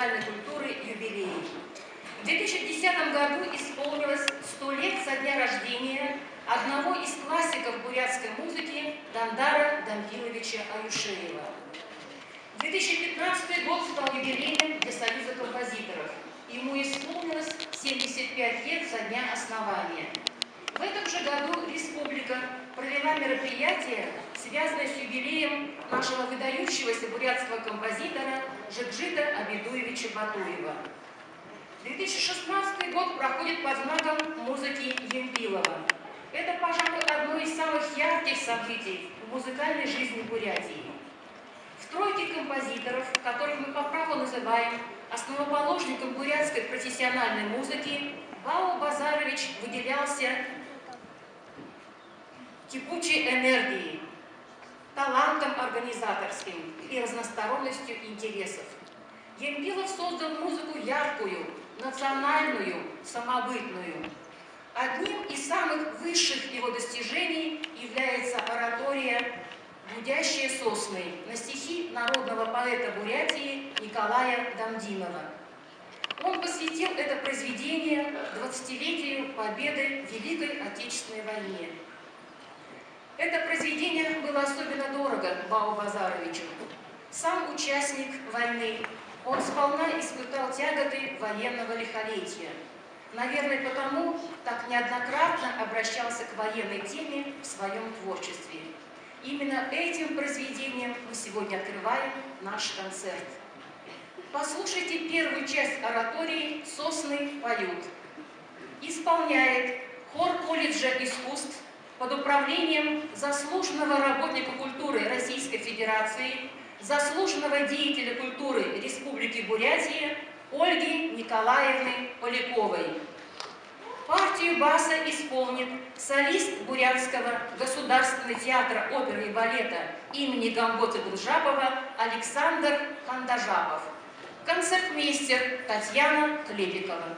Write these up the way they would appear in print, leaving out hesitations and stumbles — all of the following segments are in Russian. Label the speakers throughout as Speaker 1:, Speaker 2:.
Speaker 1: музыкальной культуры юбилей. В 2010 году исполнилось 100 лет со дня рождения одного из классиков бурятской музыки Дандара Дамбиловича Аюшеева. 2015 год стал юбилейным для Союза композиторов. Ему исполнилось 75 лет со дня основания. В этом же году республика провела мероприятие, связанное с юбилеем нашего выдающегося бурятского композитора Жикжита Абидуевича Батуева. 2016 год проходит под знаком музыки Емпилова. Это, пожалуй, одно из самых ярких событий в музыкальной жизни Бурятии. В тройке композиторов, которых мы по праву называем основоположником бурятской профессиональной музыки, Бао Базарович выделялся кипучей энергией, талантом организаторским и разносторонностью интересов. Емпилов создал музыку яркую, национальную, самобытную. Одним из самых высших его достижений является оратория «Гудящие сосны» на стихи народного поэта Бурятии Николая Дамдинова. Он посвятил это произведение 20-летию победы в Великой Отечественной войне. Это произведение было особенно дорого Бао Базаровичу. Сам участник войны, он сполна испытал тяготы военного лихолетия. Наверное, потому так неоднократно обращался к военной теме в своем творчестве. Именно этим произведением мы сегодня открываем наш концерт. Послушайте первую часть оратории «Сосны поют». Исполняет хор колледжа искусств под управлением заслуженного работника культуры Российской Федерации, заслуженного деятеля культуры Республики Бурятия Ольги Николаевны Поляковой. Партию баса исполнит солист Бурятского государственного театра оперы и балета имени Гамбота Гулжапова Александр Хандажапов. Концертмейстер Татьяна Клепикова.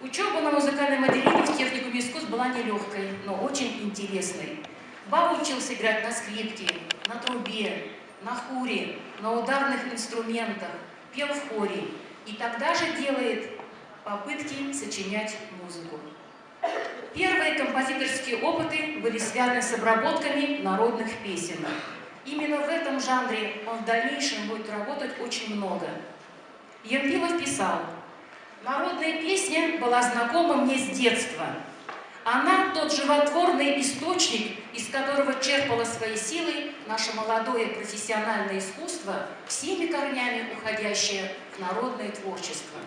Speaker 1: Учеба на музыкальном отделении в техникуме искусств была нелегкой, но очень интересной. Баба учился играть на скрипке, на трубе, на хуре, на ударных инструментах, пел в хоре и тогда же делает попытки сочинять музыку. Первые композиторские опыты были связаны с обработками народных песен. Именно в этом жанре он в дальнейшем будет работать очень много. Ермилов писал: «Народная песня была знакома мне с детства. Она тот животворный источник, из которого черпало свои силы наше молодое профессиональное искусство, всеми корнями уходящее в народное творчество».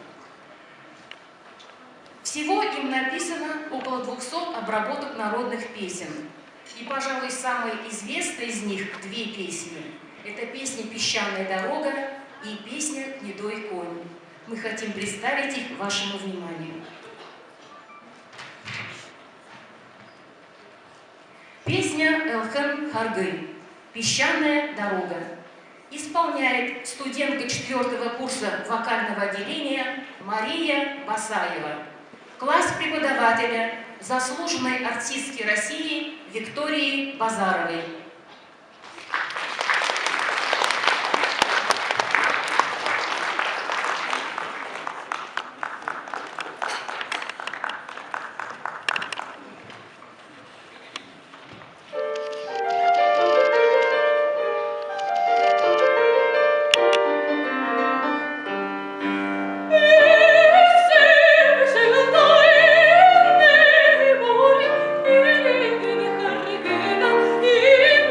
Speaker 1: Всего им написано около 200 обработок народных песен. И, пожалуй, самые известные из них две песни. Это песня «Песчаная дорога» и песня «Гнедой конь». Мы хотим представить их вашему вниманию. Песня Элхен Харгы «Песчаная дорога». Исполняет студентка 4-го курса вокального отделения Мария Басаева. Класс преподавателя, заслуженной артистки России Виктории Базаровой.
Speaker 2: И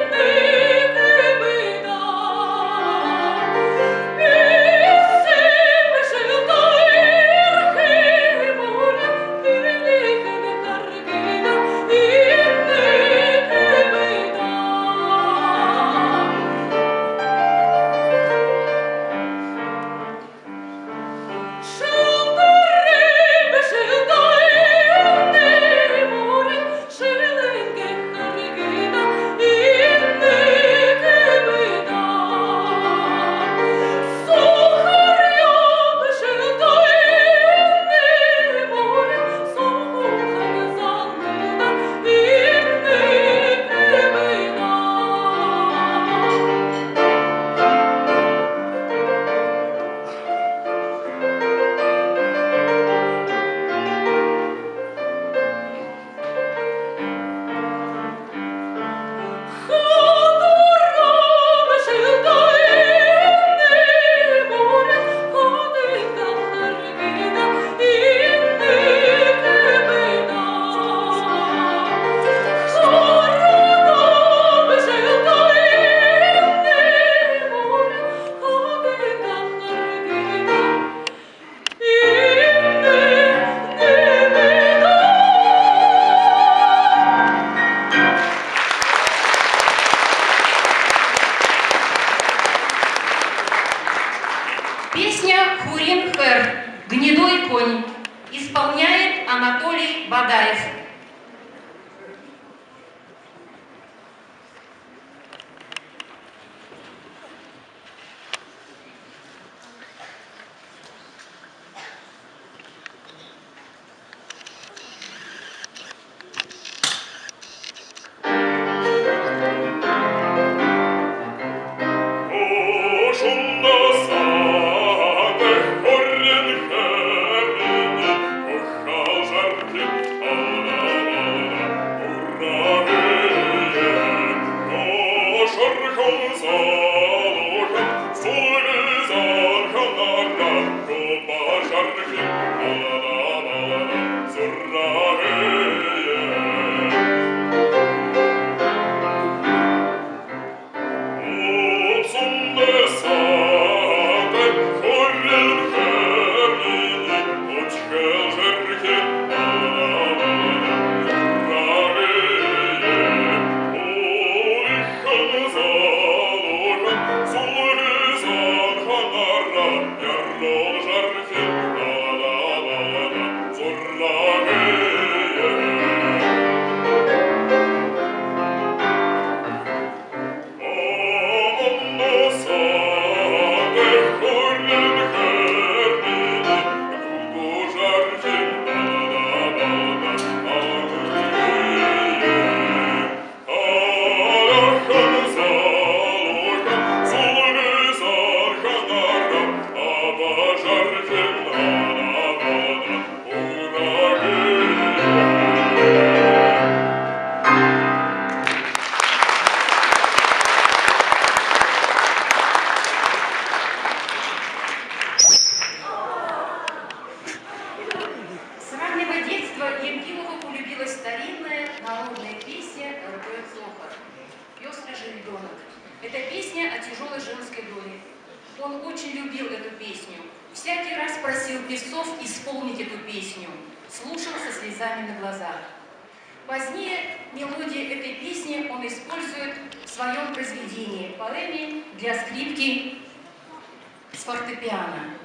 Speaker 1: Это песня о тяжелой женской доле. Он очень любил эту песню. Всякий раз просил певцов исполнить эту песню, слушал со слезами на глазах. Позднее мелодии этой песни он использует в своем произведении, поэме для скрипки с фортепиано.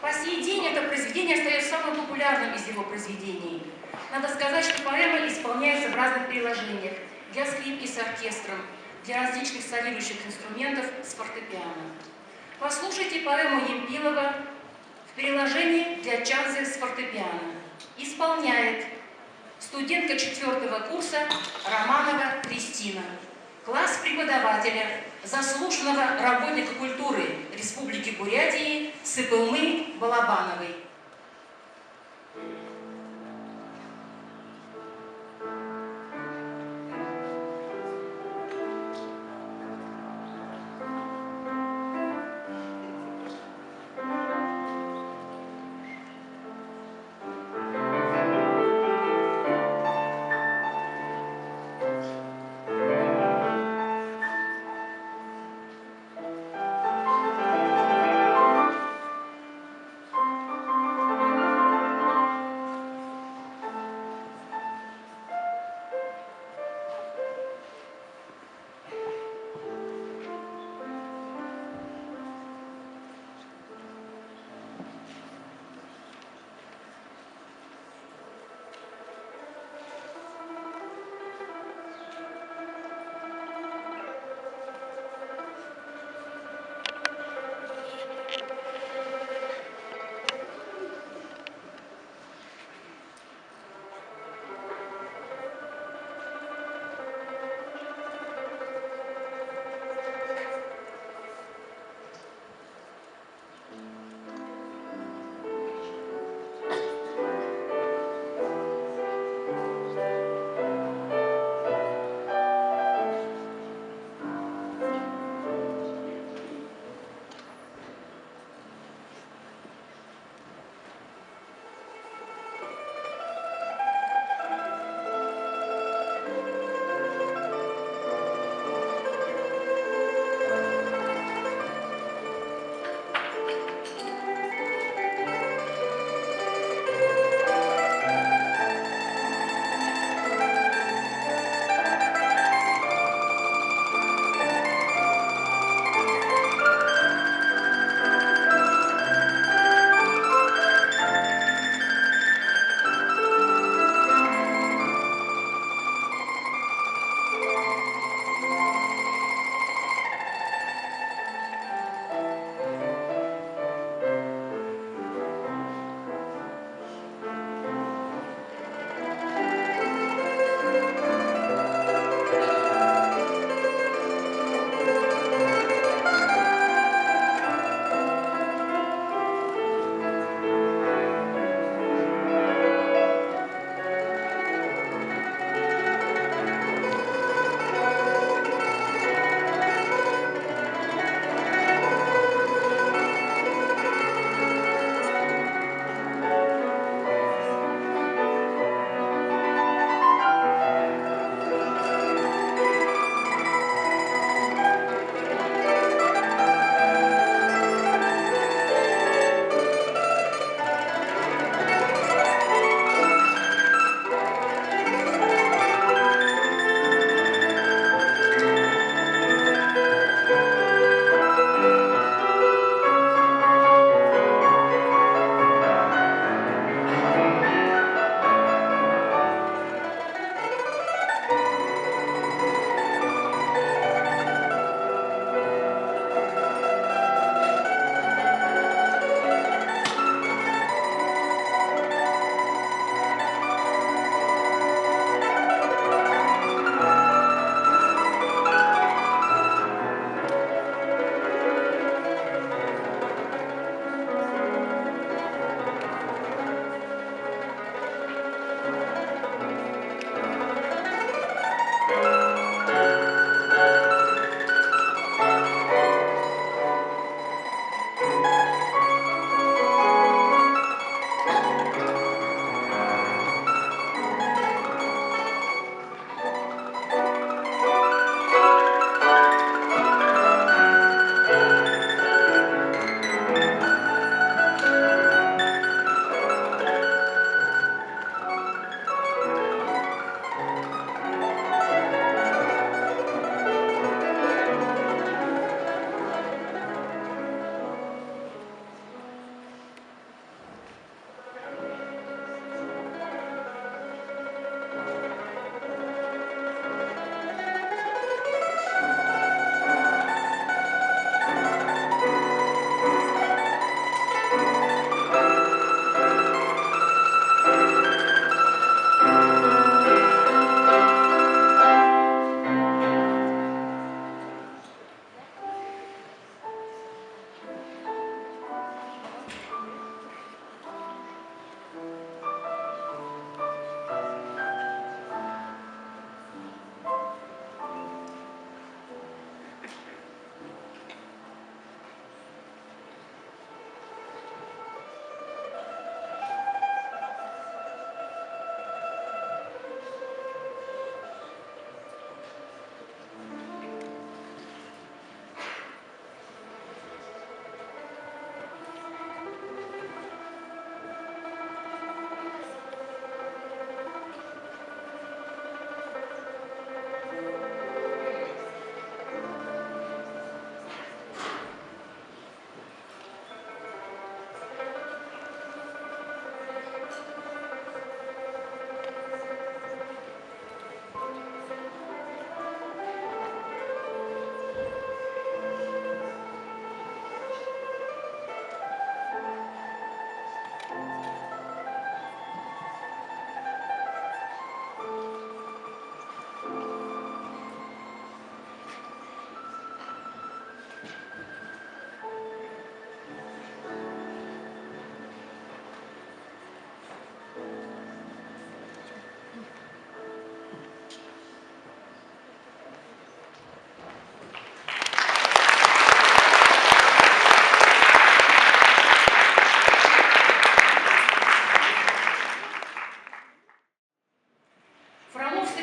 Speaker 1: По сей день это произведение остается самым популярным из его произведений. Надо сказать, что поэма исполняется в разных приложениях для скрипки с оркестром, для различных солирующих инструментов с фортепиано. Послушайте поэму Емпилова в приложении для джаза с фортепиано. Исполняет студентка 4-го курса Романова Кристина, класс преподавателя, заслуженного работника культуры Республики Бурятии Сыпылмы Балабановой.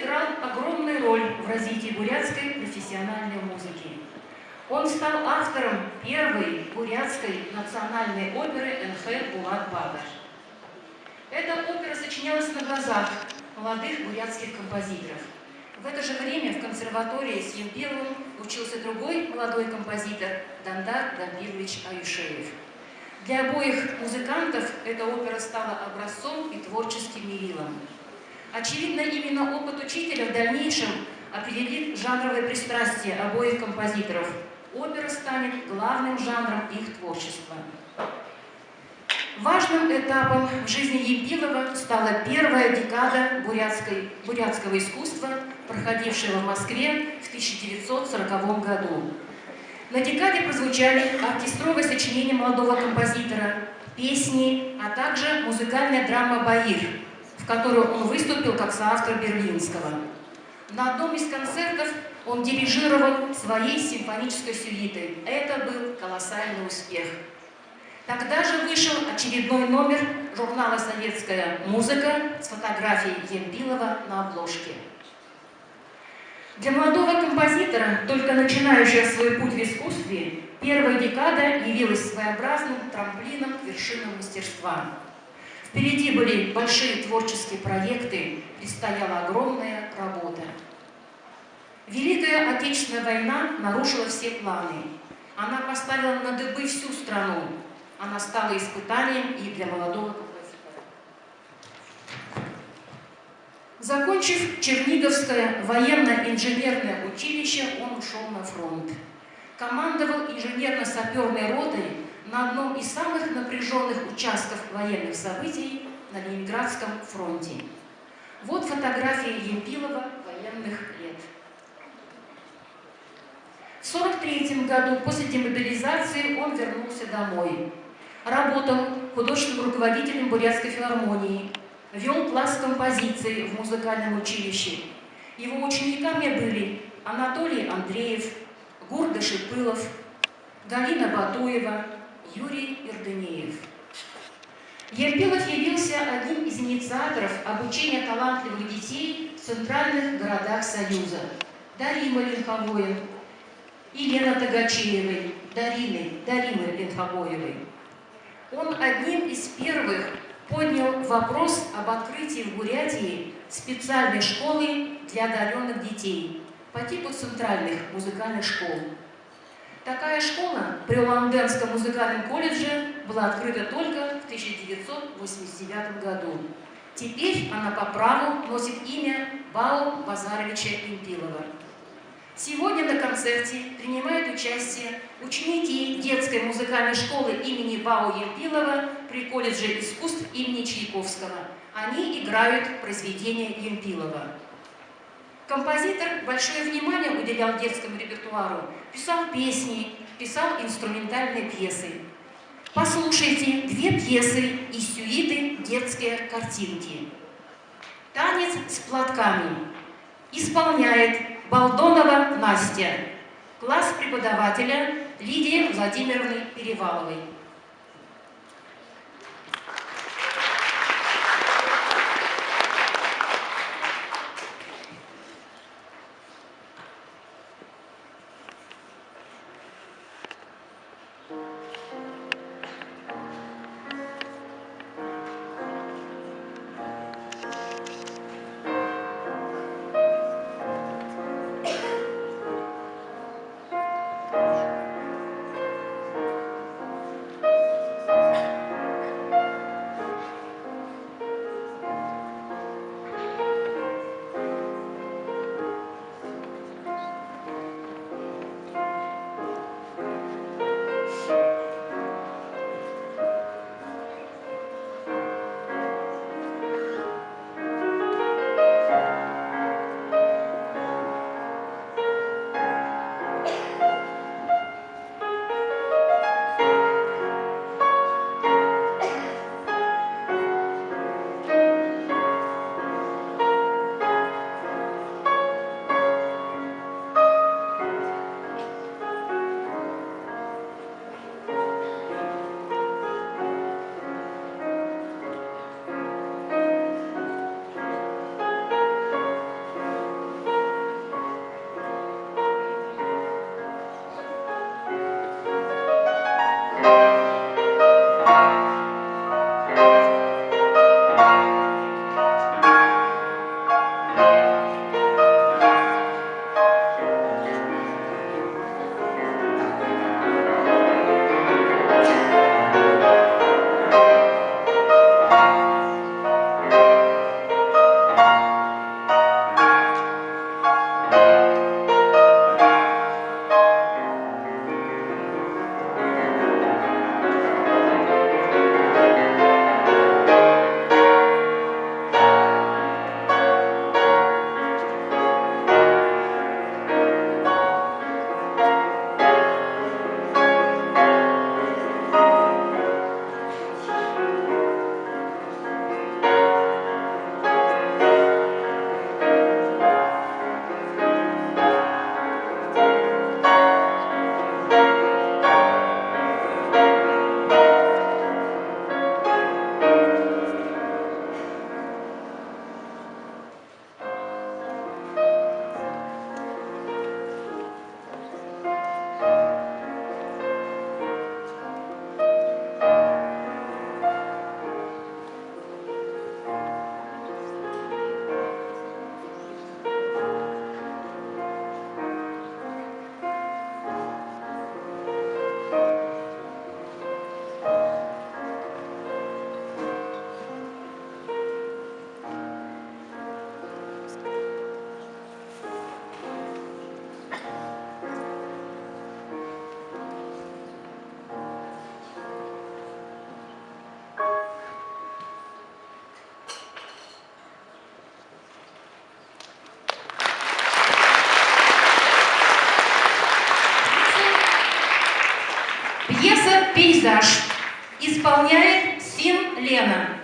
Speaker 1: сыграл огромную роль в развитии бурятской профессиональной музыки. Он стал автором первой бурятской национальной оперы «НХ Булат-Бадыр». Эта опера сочинялась на глазах молодых бурятских композиторов. В это же время в консерватории с Емпиловым учился другой молодой композитор Дандар Дамбирович Аюшеев. Для обоих музыкантов эта опера стала образцом и творческим мерилом. Очевидно, именно опыт учителя в дальнейшем определит жанровое пристрастие обоих композиторов. Опера станет главным жанром их творчества. Важным этапом в жизни Емпилова стала первая декада бурятского искусства, проходившего в Москве в 1940 году. На декаде прозвучали оркестровые сочинения молодого композитора, песни, а также музыкальная драма «Баир», в которой он выступил как соавтор Берлинского. На одном из концертов он дирижировал своей симфонической сюитой. Это был колоссальный успех. Тогда же вышел очередной номер журнала «Советская музыка» с фотографией Емпилова на обложке. Для молодого композитора, только начинающего свой путь в искусстве, первая декада явилась своеобразным трамплином к вершинам мастерства. Впереди были большие творческие проекты, предстояла огромная работа. Великая Отечественная война нарушила все планы. Она поставила на дыбы всю страну. Она стала испытанием и для молодого композитора. Закончив Черниговское военно-инженерное училище, он ушел на фронт. Командовал инженерно-саперной ротой на одном из самых напряженных участков военных событий на Ленинградском фронте. Вот фотография Емпилова военных лет. В 1943 году после демобилизации он вернулся домой. Работал художественным руководителем Бурятской филармонии, вел класс композиции в музыкальном училище. Его учениками были Анатолий Андреев, Гурда Шипылов, Галина Батуева, Юрий Ирдынеев. Емпилов явился одним из инициаторов обучения талантливых детей в центральных городах Союза. Даримы Ленхобоевой, Елены Тагачеевой, Даримы Ленхобоевой. Он одним из первых поднял вопрос об открытии в Бурятии специальной школы для одаренных детей по типу центральных музыкальных школ. Такая школа при Улан-Удэнском музыкальном колледже была открыта только в 1989 году. Теперь она по праву носит имя Бау Базаровича Емпилова. Сегодня на концерте принимают участие ученики детской музыкальной школы имени Бау Емпилова при колледже искусств имени Чайковского. Они играют произведения Емпилова. Композитор большое внимание уделял детскому репертуару, писал песни, писал инструментальные пьесы. Послушайте две пьесы из сюиты «Детские картинки». «Танец с платками» исполняет Балдонова Настя, класс преподавателя Лидии Владимировны Переваловой. Пьеса «Пейзаж» исполняет Син Лена.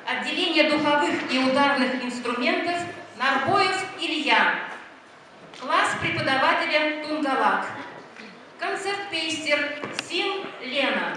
Speaker 1: Отделение духовых и ударных инструментов Нарбоев Илья. Класс преподавателя Тунгалак. Концертмейстер Син Лена.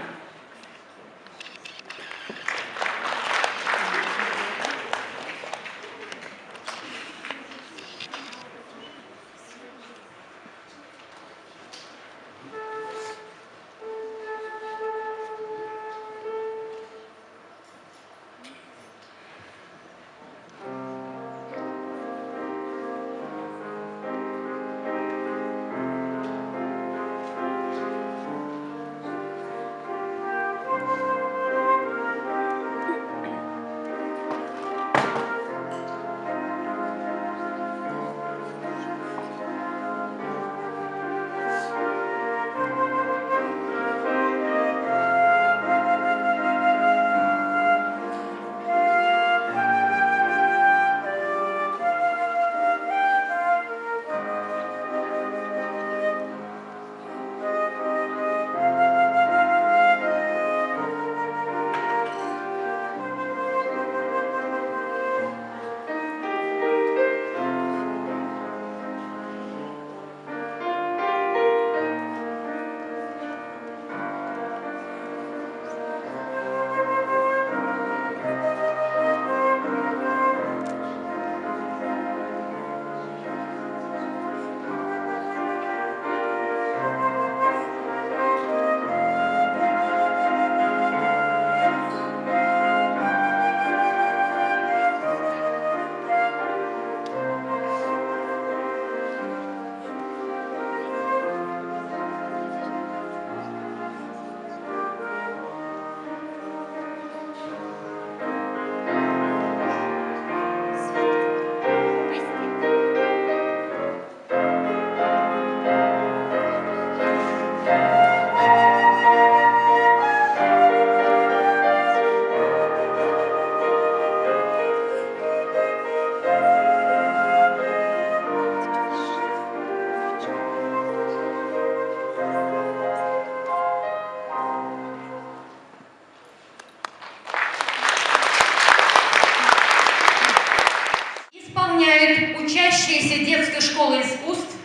Speaker 1: выпускницы детской школы искусств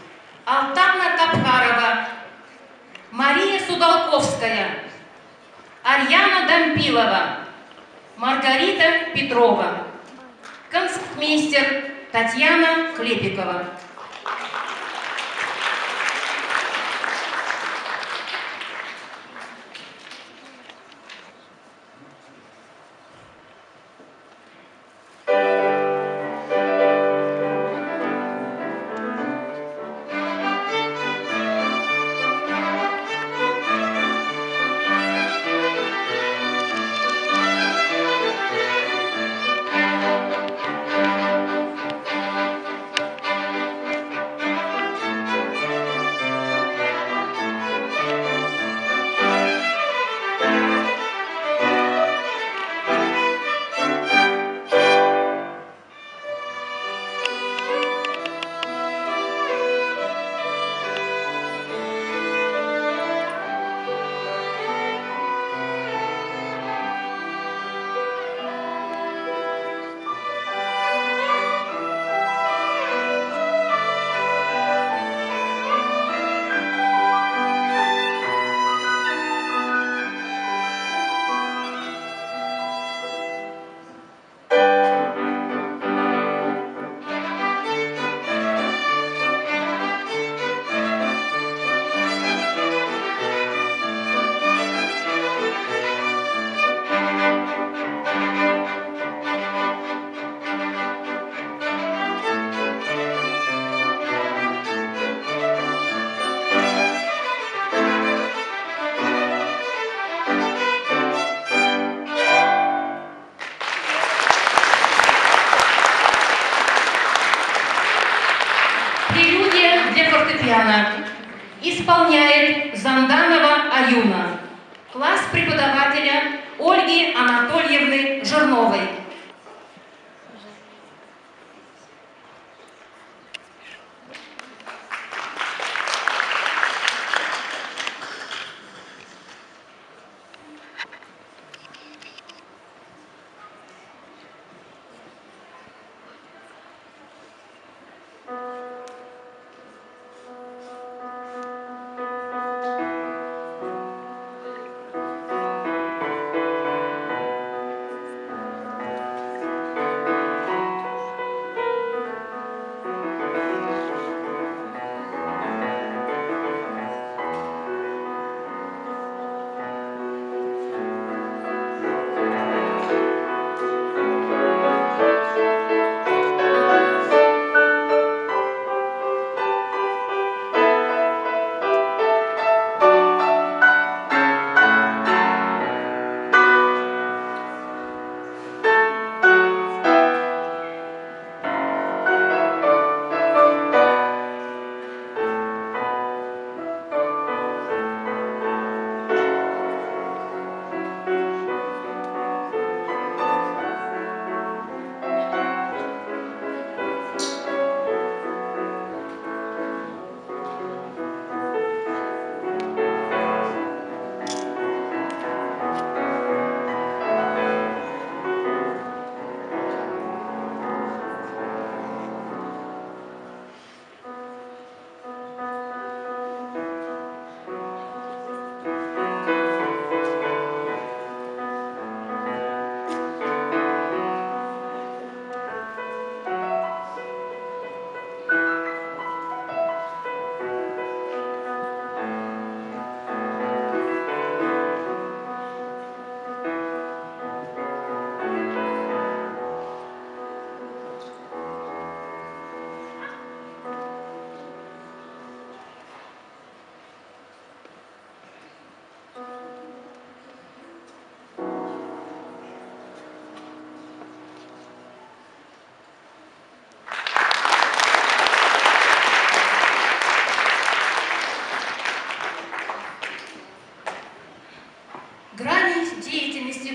Speaker 1: Алтана Капкарова, Мария Судолковская, Арьяна Дампилова, Маргарита Петрова, концертмейстер Татьяна Клепикова. Исполняет Занданова Аюна, класс преподавателя Ольги Анатольевны Жирновой.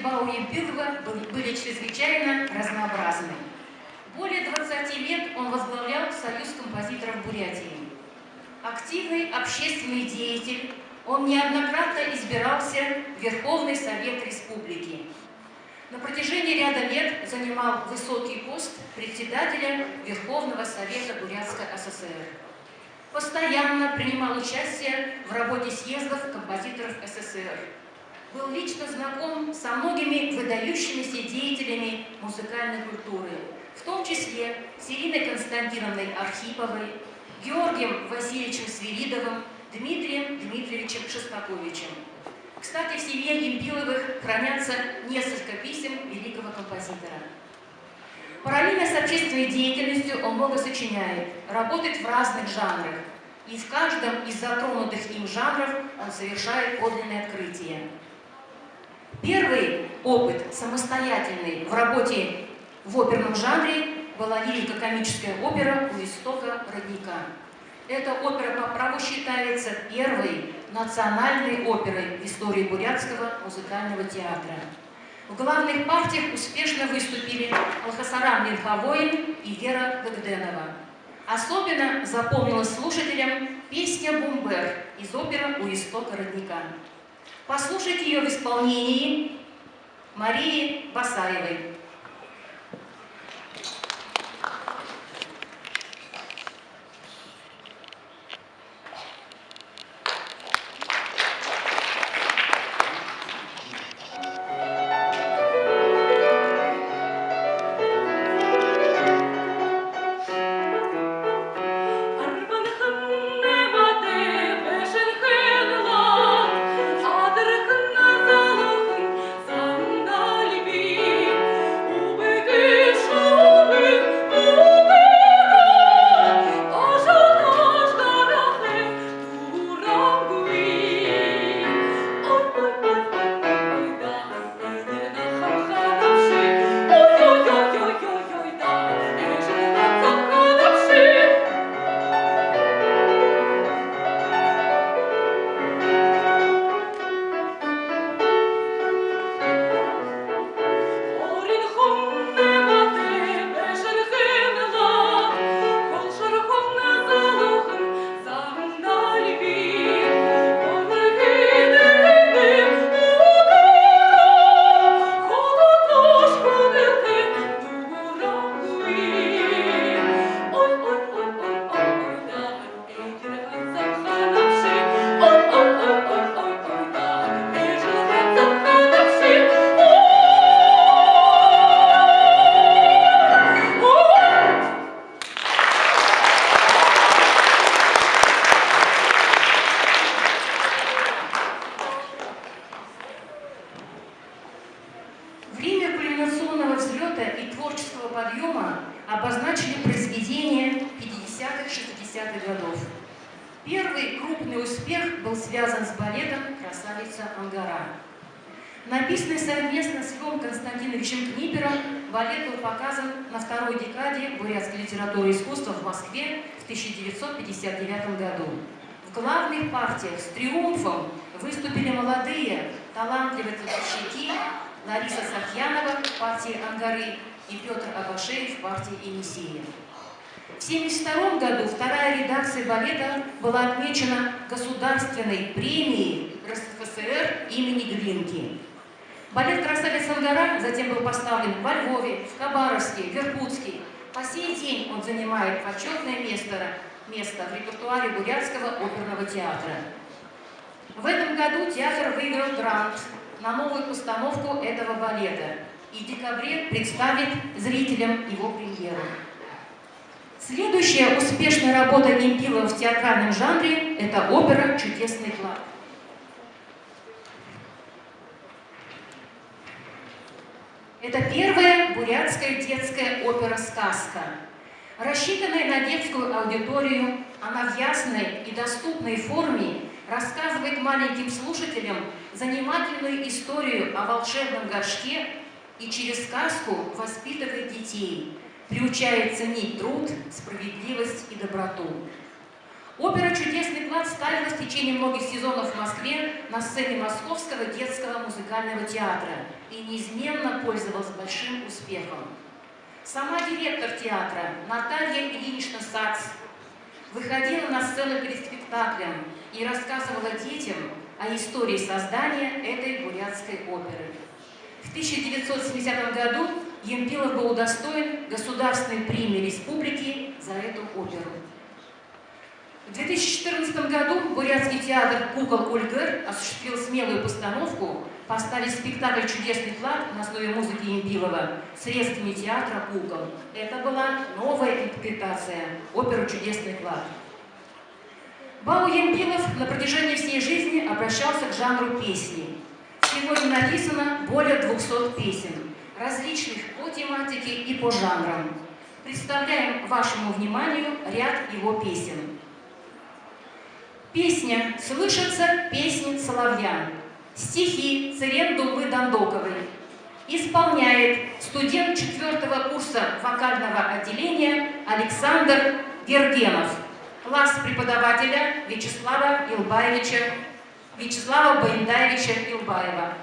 Speaker 1: Бауи-Бюрга были чрезвычайно разнообразны. Более 20 лет он возглавлял Союз композиторов Бурятии. Активный общественный деятель, он неоднократно избирался в Верховный Совет Республики. На протяжении ряда лет занимал высокий пост председателя Верховного Совета Бурятской ССР. Постоянно принимал участие в работе съездов композиторов СССР. Был лично знаком со многими выдающимися деятелями музыкальной культуры, в том числе с Ириной Константиновной Архиповой, Георгием Васильевичем Свиридовым, Дмитрием Дмитриевичем Шостаковичем. Кстати, в семье Емпиловых хранятся несколько писем великого композитора. Параллельно с общественной деятельностью он много сочиняет, работает в разных жанрах, и в каждом из затронутых им жанров он совершает подлинные открытия. Первый опыт самостоятельный в работе в оперном жанре была лирико-комическая опера «У истока родника». Эта опера по праву считается первой национальной оперой в истории Бурятского музыкального театра. В главных партиях успешно выступили Алхасарам Линхавоин и Вера Дагденова. Особенно запомнилась слушателям песня «Бумбер» из оперы «У истока родника». Послушайте ее в исполнении Марии Басаевой. Обозначили произведения 50-60-х годов. Первый крупный успех был связан с балетом «Красавица Ангара». Написанный совместно с Львом Константиновичем Книпером, балет был показан на второй декаде бурятской литературы и искусства в Москве в 1959 году. В главных партиях с триумфом выступили молодые, талантливые танцовщики Лариса Сахьянова в партии «Ангары» и Петр Абашеев в партии «Енисея». В 1972 году вторая редакция балета была отмечена Государственной премией РСФСР имени Глинки. Балет «Красавица Ангара» затем был поставлен во Львове, в Хабаровске, в Иркутске. По сей день он занимает почетное место в репертуаре Бурятского оперного театра. В этом году театр выиграл грант на новую постановку этого балета и в декабре представит зрителям его премьеру. Следующая успешная работа Емпилова в театральном жанре – это опера «Чудесный клад». Это первая бурятская детская опера-сказка. Рассчитанная на детскую аудиторию, она в ясной и доступной форме рассказывает маленьким слушателям занимательную историю о волшебном горшке и через сказку воспитывает детей, приучает ценить труд, справедливость и доброту. Опера «Чудесный клад» ставилась в течение многих сезонов в Москве на сцене Московского детского музыкального театра и неизменно пользовалась большим успехом. Сама директор театра Наталья Ильинична Сац выходила на сцену перед спектаклем и рассказывала детям о истории создания этой бурятской оперы. В 1970 году Емпилов был удостоен Государственной премии республики за эту оперу. В 2014 году Бурятский театр «Кукол Ульгер» осуществил смелую постановку поставить спектакль «Чудесный клад» на основе музыки Емпилова средствами театра «Кукол». Это была новая интерпретация оперы «Чудесный клад». Бау Емпилов на протяжении всей жизни обращался к жанру песни. Всего им написано более 200 песен, различных по тематике и по жанрам. Представляем вашему вниманию ряд его песен. Песня «Слышится песни соловья». Стихи Цирендуллы Дандоковой. Исполняет студент 4-го курса вокального отделения Александр Гергенов. Класс преподавателя Вячеслава Боиндаевича Илбаева.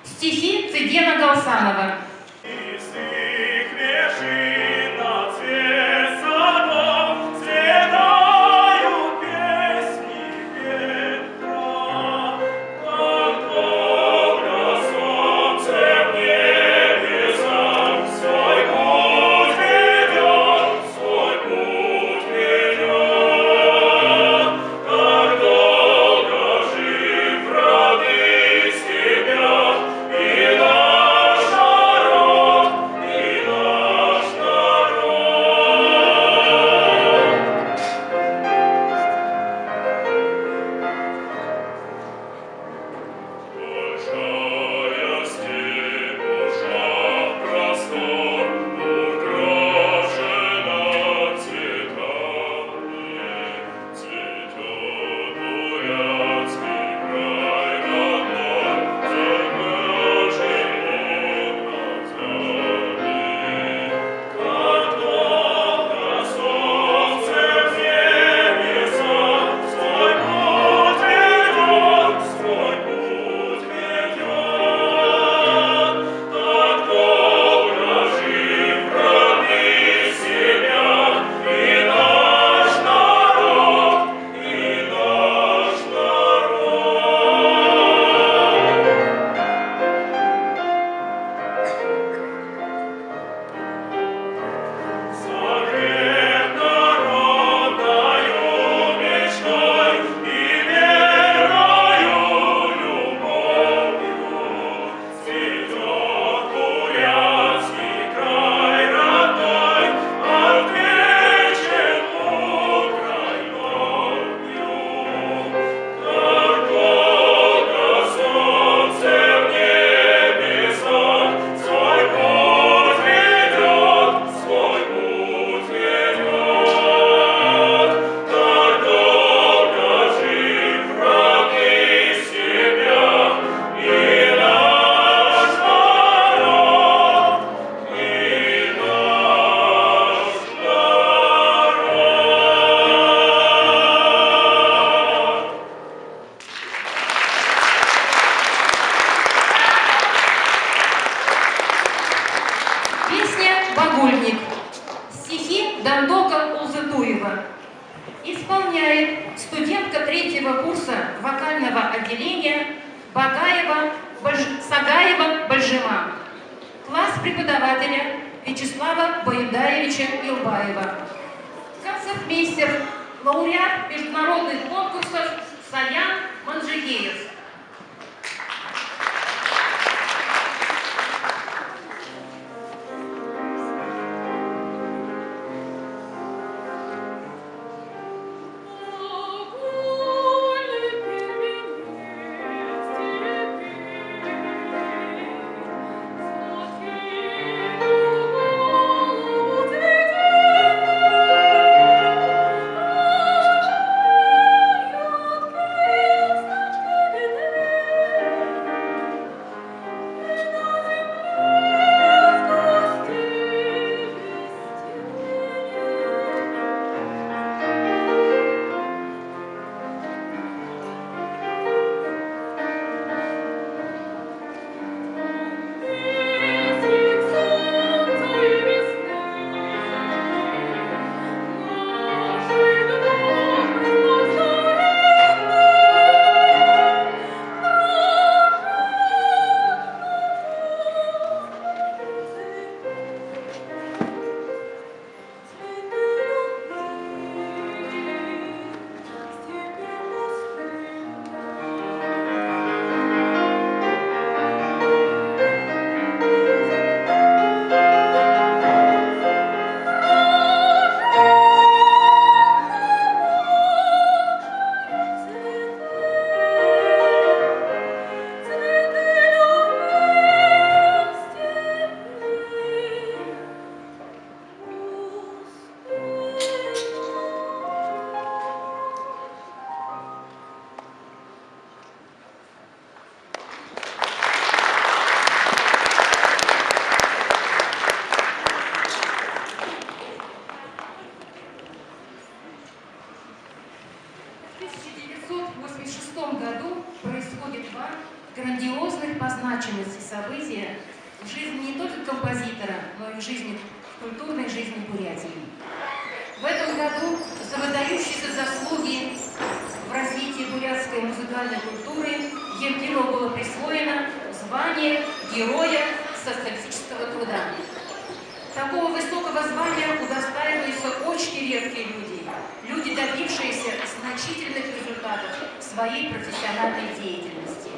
Speaker 1: Стихи Цидена Галсанова.
Speaker 2: Шара
Speaker 1: отделения Сагаева-Бальжима. Класс преподавателя Вячеслава Боендаевича Илбаева. Концертмейстер, лауреат международных конкурсов Саян Манжигеев. Году происходит два грандиозных по значимости события в жизни не только композитора, но и в культурной жизни Бурятии. В этом году за выдающиеся заслуги в развитии бурятской музыкальной культуры Емпилову было присвоено звание Героя социалистического труда. Такого высокого звания удостаиваются очень редкие люди, добившиеся значительных результатов в своей профессиональной деятельности.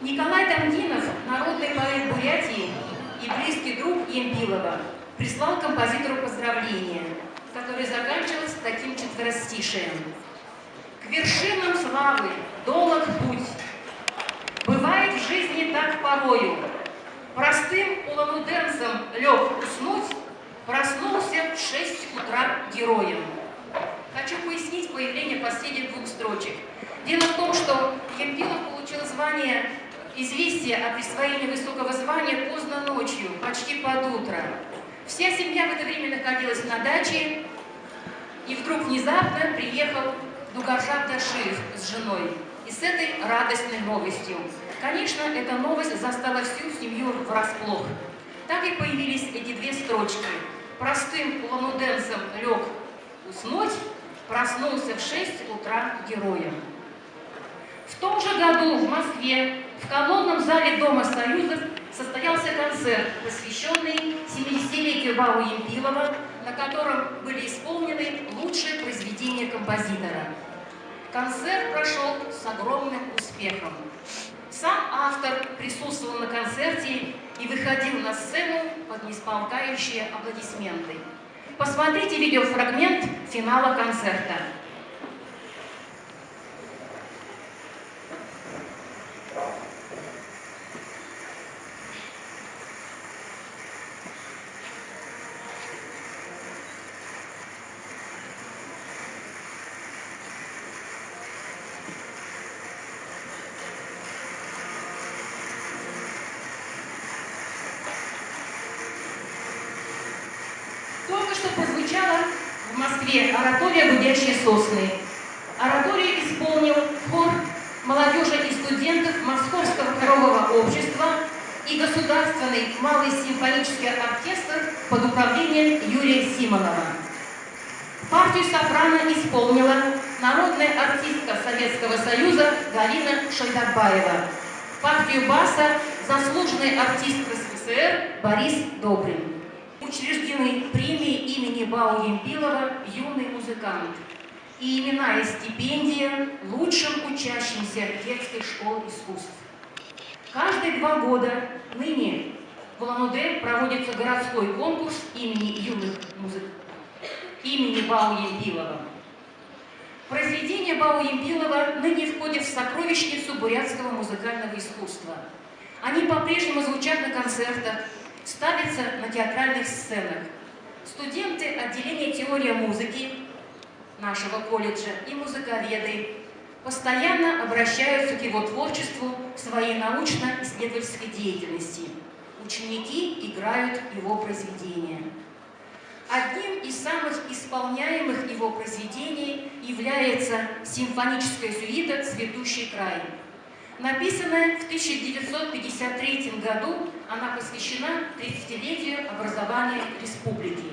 Speaker 1: Николай Дамгинов, народный поэт Бурятии и близкий друг Емпилова, прислал композитору поздравления, которое заканчивалось таким четверостишием. «К вершинам славы долг путь. Бывает в жизни так порою. Простым уламуденцем лег уснуть, проснулся в 6 утра героем». Хочу пояснить появление последних двух строчек. Дело в том, что Емпилов получил известие о присвоении высокого звания поздно ночью, почти под утро. Вся семья в это время находилась на даче, и вдруг внезапно приехал Дугаржат Дашиев с женой. И с этой радостной новостью. Конечно, эта новость застала всю семью врасплох. Так и появились эти две строчки. Простым уламуденцем лег уснуть, проснулся в 6 утра героем. В том же году в Москве в колонном зале Дома Союзов состоялся концерт, посвященный 70-летию Вау Емпилова, на котором были исполнены лучшие произведения композитора. Концерт прошел с огромным успехом. Сам автор присутствовал на концерте и выходил на сцену под несмолкающие аплодисменты. Посмотрите видеофрагмент финала концерта. Только что прозвучала в Москве оратория «Гудящие сосны». Ораторию исполнил хор молодежи и студентов Московского хорового общества и Государственный малый симфонический оркестр под управлением Юрия Симонова. Партию сопрано исполнила народная артистка Советского Союза Галина Шайдарбаева. В партию баса заслуженный артист СССР Борис Добрин. Учреждены премии имени Бау-Ямпилова «Юный музыкант» и именная стипендия лучшим учащимся детской школы искусств. Каждые 2 года ныне в Улан-Удэ проводится городской конкурс имени юных музыкантов, имени Бау-Ямпилова. Произведения Бау-Ямпилова ныне входят в сокровищницу бурятского музыкального искусства. Они по-прежнему звучат на концертах, ставятся на театральных сценах. Студенты отделения «Теория музыки» нашего колледжа и музыковеды постоянно обращаются к его творчеству в своей научно-исследовательской деятельности. Ученики играют его произведения. Одним из самых исполняемых его произведений является симфоническая сюита «Цветущий край». Написанная в 1953 году, она посвящена 30-летию образования республики.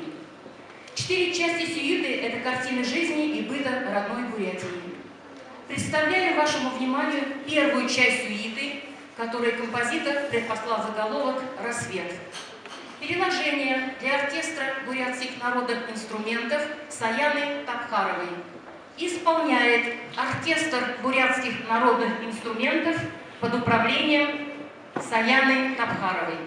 Speaker 1: 4 части сюиты – это картины жизни и быта родной Бурятии. Представляю вашему вниманию первую часть сюиты, которой композитор предпослал заголовок «Рассвет». Переложение для оркестра бурятских народных инструментов Саяны Табхаровой. Исполняет оркестр бурятских народных инструментов под управлением Саяны Табхаровой.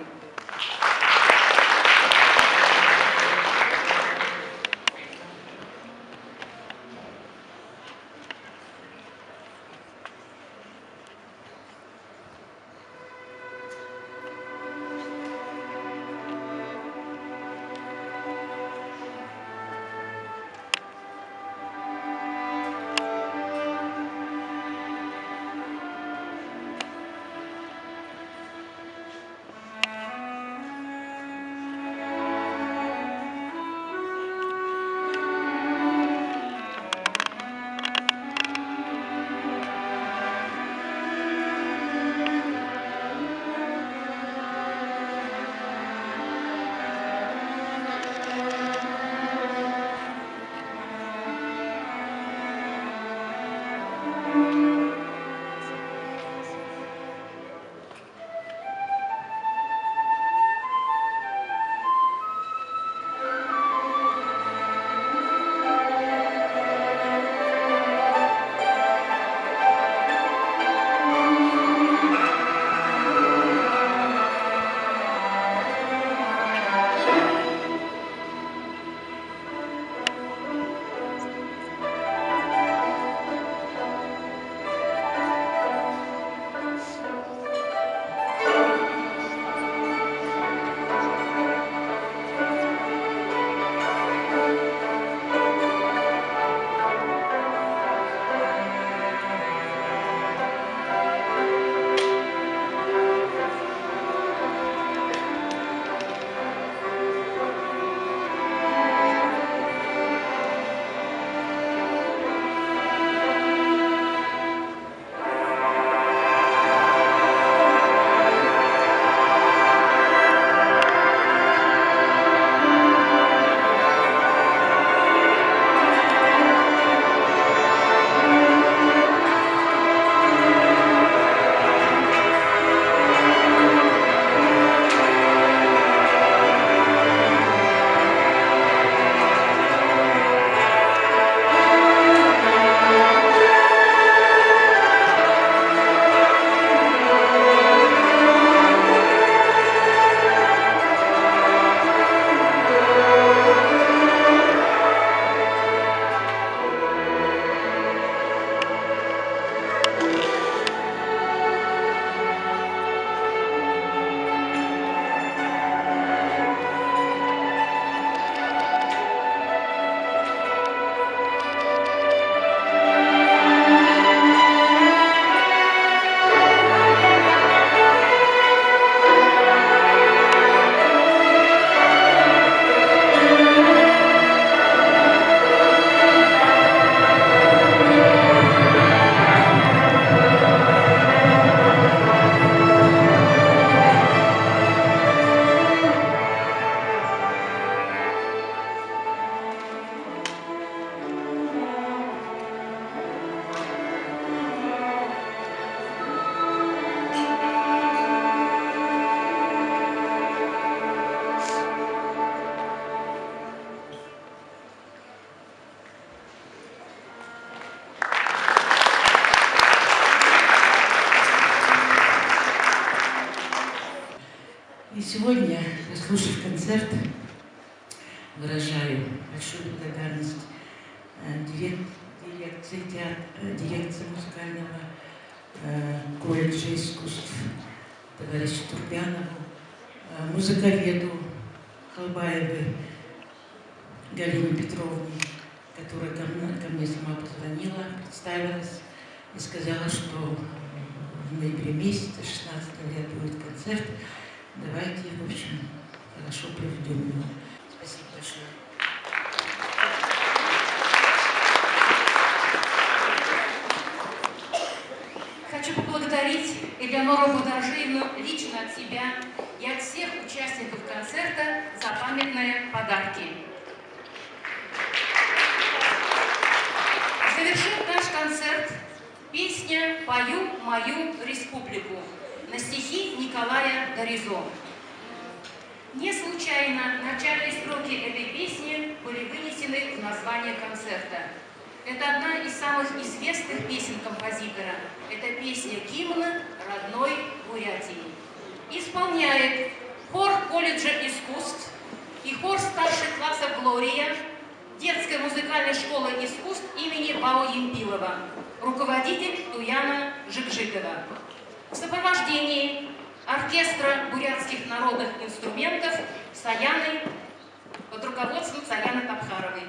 Speaker 2: Сегодня, послушав концерт, выражаю большую благодарность дирекции музыкального колледжа искусств товарищу Турбянову, музыковеду Халбаевой Галине Петровне, которая ко мне сама позвонила, представилась и сказала, что в ноябре месяце, 16 лет, будет концерт. Давайте, в общем, хорошо проведем его. Спасибо большое.
Speaker 1: Хочу поблагодарить Элеонору Бадаржиевну лично от себя и от всех участников концерта за памятные подарки. Завершит наш концерт песня «Пою мою республику» на стихи Николая Горизо. Не случайно начальные строки этой песни были вынесены в название концерта. Это одна из самых известных песен композитора. Это песня-гимн родной Бурятии. Исполняет хор колледжа искусств и хор старших классов «Глория» детской музыкальной школы искусств имени Бао Ямпилова, руководитель Туяна Жикжикова. В сопровождении оркестра бурятских народных инструментов Саяны под руководством Саяны Табхаровой.